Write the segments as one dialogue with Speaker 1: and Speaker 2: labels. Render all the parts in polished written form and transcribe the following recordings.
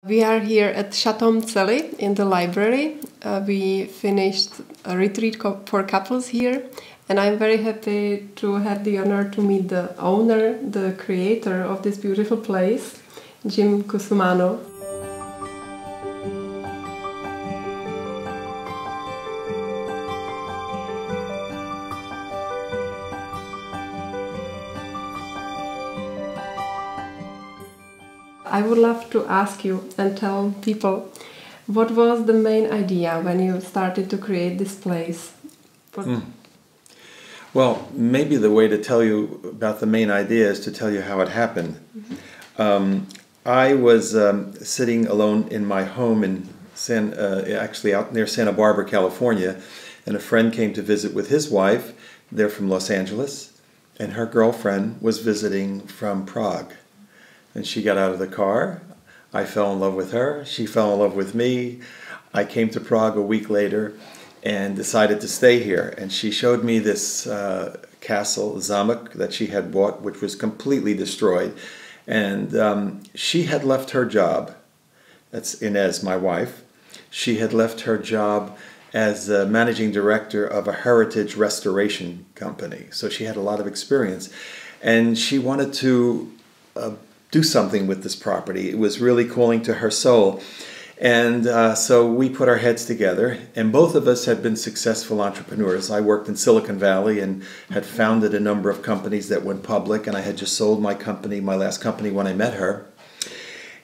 Speaker 1: We are here at Chateau Mcely in the library. We finished a retreat for couples here, and I'm very happy to have the honor to meet the owner, the creator of this beautiful place, Jim Cusumano. I would love to ask you and tell people, what was the main idea when you started to create this place?
Speaker 2: Well, maybe the way to tell you about the main idea is to tell you how it happened. I was sitting alone in my home in actually out near Santa Barbara, California, and a friend came to visit with his wife. They're from Los Angeles, and her girlfriend was visiting from Prague. And she got out of the car. I fell in love with her. She fell in love with me. I came to Prague a week later and decided to stay here. And she showed me this castle, zamek, that she had bought, which was completely destroyed. And she had left her job. That's Inez, my wife. She had left her job as the managing director of a heritage restoration company. So she had a lot of experience. And she wanted to do something with this property. It was really calling to her soul. And so we put our heads together, and both of us had been successful entrepreneurs. I worked in Silicon Valley and had founded a number of companies that went public, and I had just sold my company, my last company, when I met her.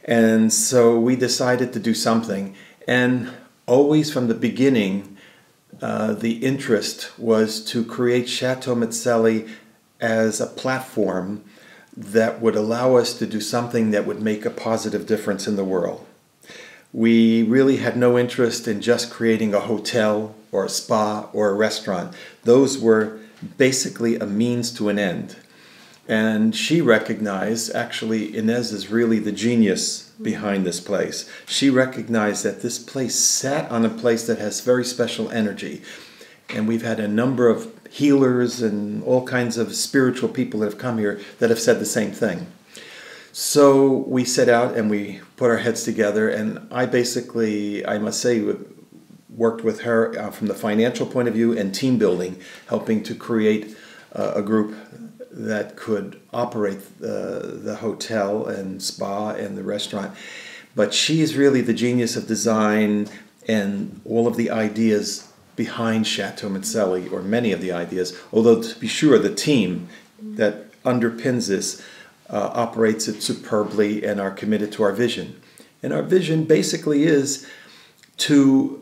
Speaker 2: And so we decided to do something. And always from the beginning, the interest was to create Chateau Mcely as a platform that would allow us to do something that would make a positive difference in the world. We really had no interest in just creating a hotel or a spa or a restaurant. Those were basically a means to an end. And she recognized, actually, Inez is really the genius behind this place. She recognized that this place sat on a place that has very special energy. And we've had a number of healers and all kinds of spiritual people that have come here that have said the same thing. So we set out and we put our heads together, and I basically, I must say, worked with her from the financial point of view and team building, helping to create a group that could operate the hotel and spa and the restaurant. But she is really the genius of design and all of the ideas behind Chateau Mcely, or many of the ideas, although to be sure the team that underpins this operates it superbly and are committed to our vision. And our vision basically is to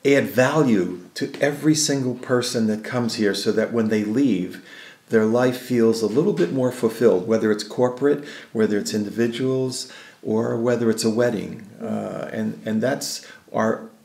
Speaker 2: add value to every single person that comes here so that when they leave, their life feels a little bit more fulfilled, whether it's corporate, whether it's individuals, or whether it's a wedding. And that's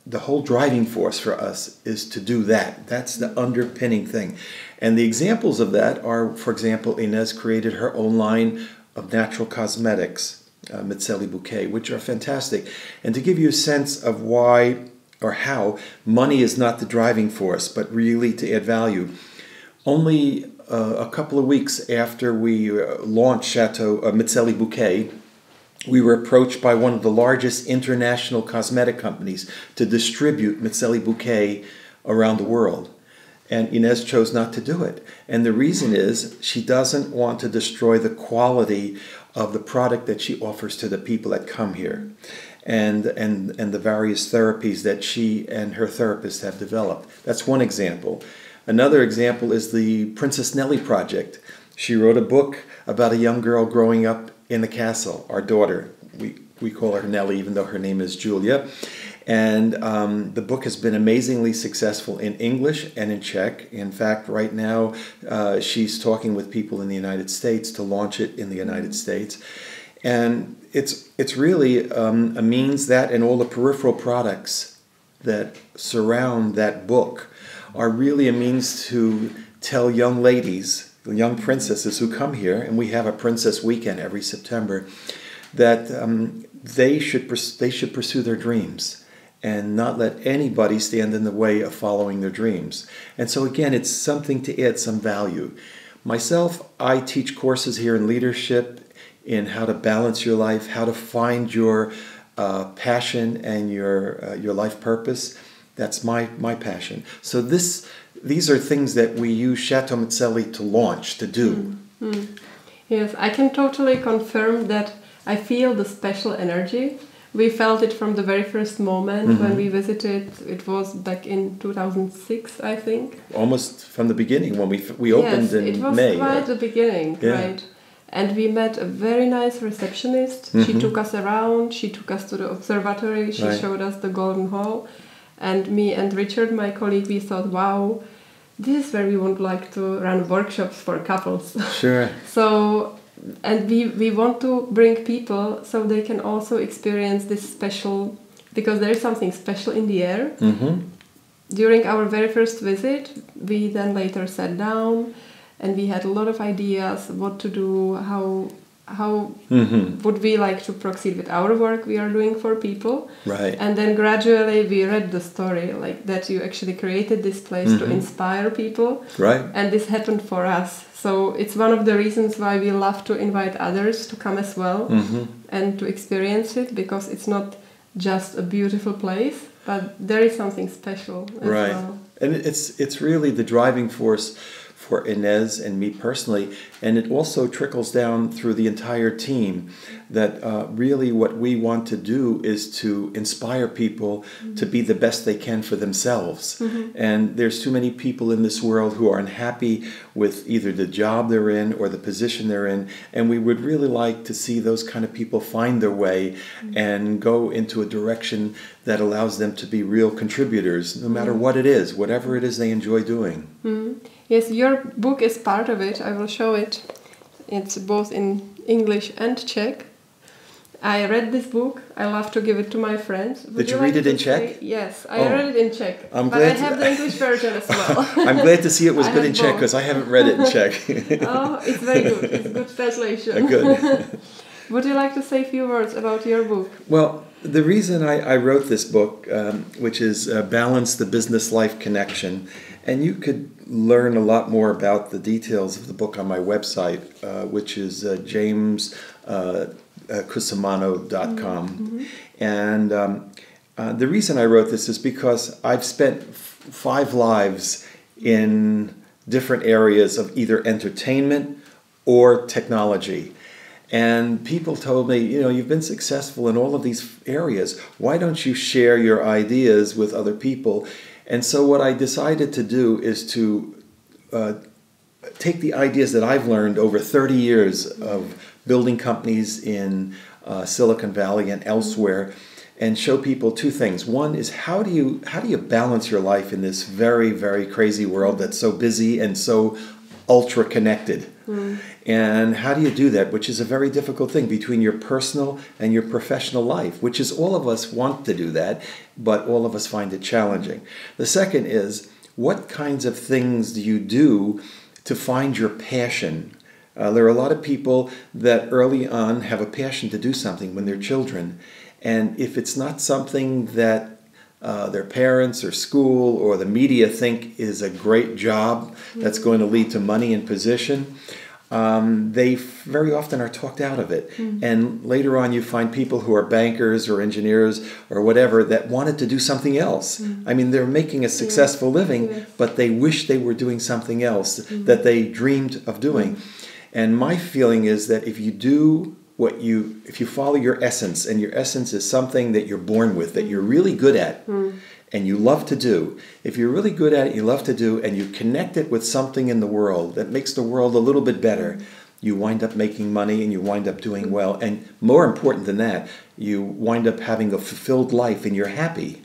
Speaker 2: the whole driving force for us is to do that. That's the underpinning thing. And the examples of that are, for example, Inez created her own line of natural cosmetics, Mcely Bouquet, which are fantastic. And to give you a sense of why or how money is not the driving force, but really to add value, only a couple of weeks after we launched Mcely Bouquet, we were approached by one of the largest international cosmetic companies to distribute Mcely Bouquet around the world. And Inez chose not to do it. And the reason is she doesn't want to destroy the quality of the product that she offers to the people that come here and the various therapies that she and her therapist have developed. That's one example. Another example is the Princess Nelly Project. She wrote a book about a young girl growing up in the castle, our daughter. We call her Nelly, even though her name is Julia. And the book has been amazingly successful in English and in Czech. In fact, right now, she's talking with people in the United States to launch it in the United States. And it's really a means that, and all the peripheral products that surround that book are really a means to tell young ladies, young princesses who come here, and we have a princess weekend every September, that they should pursue their dreams and not let anybody stand in the way of following their dreams. And so again, it's something to add some value. Myself, I teach courses here in leadership, in how to balance your life, how to find your passion and your life purpose, that's my passion. So these are things that we use Chateau Mcely to launch, to do.
Speaker 1: Yes, I can totally confirm that I feel the special energy. We felt it from the very first moment when we visited. It was back in 2006, I think.
Speaker 2: Almost from the beginning, when we opened in May.
Speaker 1: Yes, it was quite the beginning, right? And we met a very nice receptionist. She took us around, she took us to the observatory, she showed us the Golden Hall. And me and Richard, my colleague, we thought, wow, this is where we would like to run workshops for couples.
Speaker 2: Sure.
Speaker 1: So, and we want to bring people so they can also experience this special, because there is something special in the air. During our very first visit, we then later sat down and we had a lot of ideas what to do, how would we like to proceed with our work we are doing for people.
Speaker 2: Right.
Speaker 1: And then gradually we read the story, like that you actually created this place to inspire people.
Speaker 2: Right.
Speaker 1: And this happened for us. So it's one of the reasons why we love to invite others to come as well and to experience it, because it's not just a beautiful place, but there is something special as well.
Speaker 2: And it's really the driving force for Inez and me personally, and it also trickles down through the entire team, that really what we want to do is to inspire people to be the best they can for themselves. And there's too many people in this world who are unhappy with either the job they're in or the position they're in, and we would really like to see those kind of people find their way and go into a direction that allows them to be real contributors, no matter what it is, whatever it is they enjoy doing.
Speaker 1: Yes, your book is part of it. I will show it. It's both in English and Czech. I read this book. I love to give it to my friends.
Speaker 2: Did you read it in Czech?
Speaker 1: Yes, I read it in Czech.
Speaker 2: But
Speaker 1: I have the English version as well.
Speaker 2: I'm glad to see it was good in Czech, because I haven't read it in Czech.
Speaker 1: Oh, it's very good. It's a good translation.
Speaker 2: Good.
Speaker 1: Would you like to say a few words about your book?
Speaker 2: Well, the reason I wrote this book, which is Balance the Business Life Connection, and you could learn a lot more about the details of the book on my website, which is Cusumano.com. And the reason I wrote this is because I've spent 5 lives in different areas of either entertainment or technology. And people told me, you've been successful in all of these areas. Why don't you share your ideas with other people? And so what I decided to do is to take the ideas that I've learned over 30 years of building companies in Silicon Valley and elsewhere, and show people 2 things. One is how do you balance your life in this very, very crazy world that's so busy and so ultra connected? And how do you do that, which is a very difficult thing, between your personal and your professional life, which is all of us want to do that, but all of us find it challenging. The second is, what kinds of things do you do to find your passion? There are a lot of people that early on have a passion to do something when they're children, and if it's not something that their parents or school or the media think is a great job that's going to lead to money and position, they very often are talked out of it. And later on you find people who are bankers or engineers or whatever that wanted to do something else. I mean, they're making a successful living, but they wish they were doing something else that they dreamed of doing. And my feeling is that if you follow your essence, and your essence is something that you're born with, that you're really good at, and you love to do, if you're really good at it, you love to do, and you connect it with something in the world that makes the world a little bit better, you wind up making money and you wind up doing well. And more important than that, you wind up having a fulfilled life and you're happy.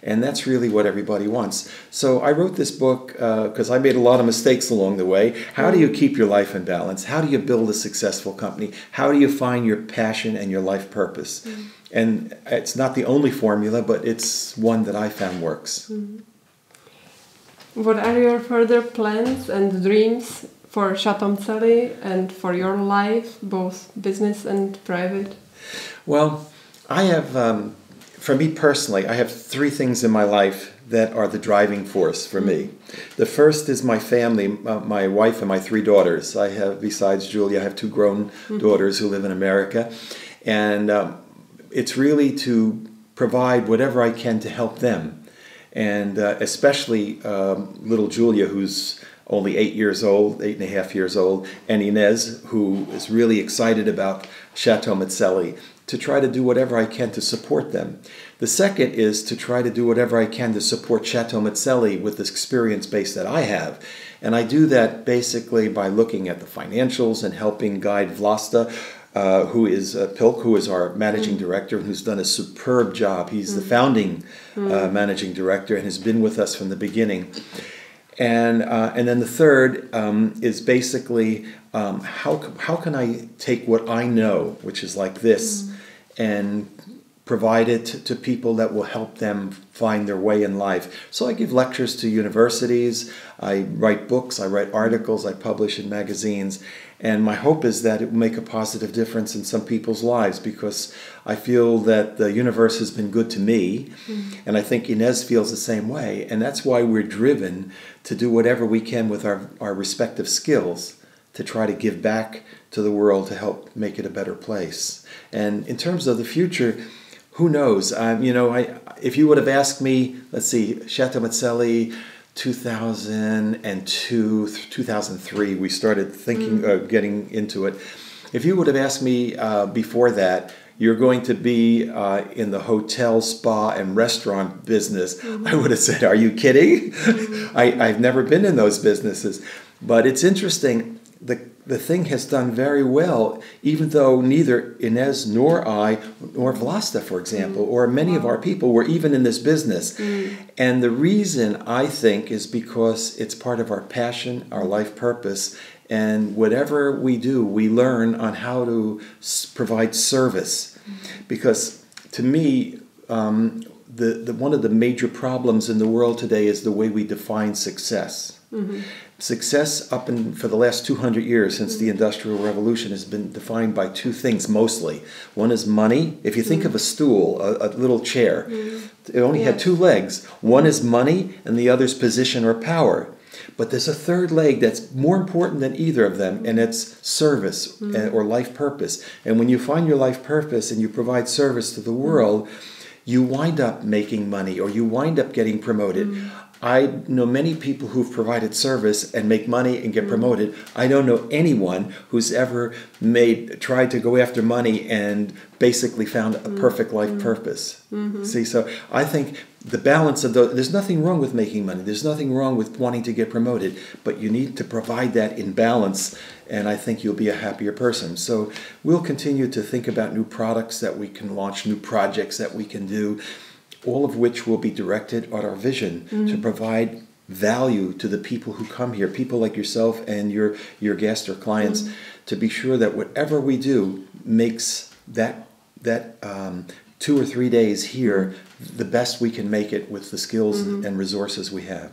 Speaker 2: And that's really what everybody wants. So I wrote this book because I made a lot of mistakes along the way. How do you keep your life in balance? How do you build a successful company? How do you find your passion and your life purpose? And it's not the only formula, but it's one that I found works.
Speaker 1: What are your further plans and dreams for Chateau Mcely and for your life, both business and private?
Speaker 2: Well, I have... For me personally, I have 3 things in my life that are the driving force for me. The first is my family, my wife and my 3 daughters. I have, besides Julia, I have 2 grown daughters who live in America. And it's really to provide whatever I can to help them. And especially little Julia, who's only 8.5 years old, and Inez, who is really excited about Chateau Mcely, to try to do whatever I can to support them. The second is to try to do whatever I can to support Chateau Mcely with this experience base that I have. And I do that basically by looking at the financials and helping guide Vlasta, who is Pilk, who is our managing director, who's done a superb job. He's the founding managing director and has been with us from the beginning. And then the third is basically how can I take what I know, which is like this, and provide it to people that will help them find their way in life. So I give lectures to universities, I write books, I write articles, I publish in magazines, and my hope is that it will make a positive difference in some people's lives, because I feel that the universe has been good to me, and I think Inez feels the same way, and that's why we're driven to do whatever we can with our respective skills to try to give back to the world to help make it a better place. And in terms of the future, who knows? If you would have asked me, let's see, Chateau Mcely, 2002, 2003, we started thinking, getting into it. If you would have asked me before that, you're going to be in the hotel, spa, and restaurant business, I would have said, are you kidding? I've never been in those businesses. But it's interesting. The thing has done very well, even though neither Inez nor I, nor Vlasta, for example, or many of our people were even in this business. And the reason, I think, is because it's part of our passion, our life purpose, and whatever we do, we learn on how to provide service. Because to me, one of the major problems in the world today is the way we define success. Success for the last 200 years since the Industrial Revolution has been defined by two things mostly. One is money. If you think of a stool, a little chair, it only had two legs. One is money and the other is position or power. But there's a third leg that's more important than either of them, and it's service or life purpose. And when you find your life purpose and you provide service to the world, you wind up making money or you wind up getting promoted. I know many people who've provided service and make money and get promoted. I don't know anyone who's ever tried to go after money and basically found a perfect life purpose. See, so I think the balance of those, there's nothing wrong with making money. There's nothing wrong with wanting to get promoted, but you need to provide that in balance, and I think you'll be a happier person. So we'll continue to think about new products that we can launch, new projects that we can do, all of which will be directed at our vision to provide value to the people who come here, people like yourself and your guests or clients, to be sure that whatever we do makes that 2 or 3 days here the best we can make it with the skills and resources we have.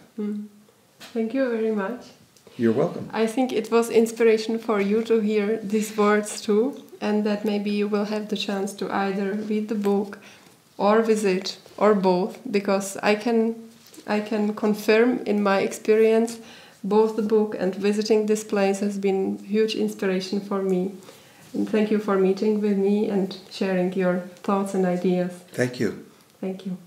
Speaker 1: Thank you very much.
Speaker 2: You're welcome.
Speaker 1: I think it was inspiration for you to hear these words too, and that maybe you will have the chance to either read the book or visit, or both, because I can confirm in my experience both the book and visiting this place has been huge inspiration for me. And thank you for meeting with me and sharing your thoughts and ideas.
Speaker 2: Thank you.
Speaker 1: Thank you.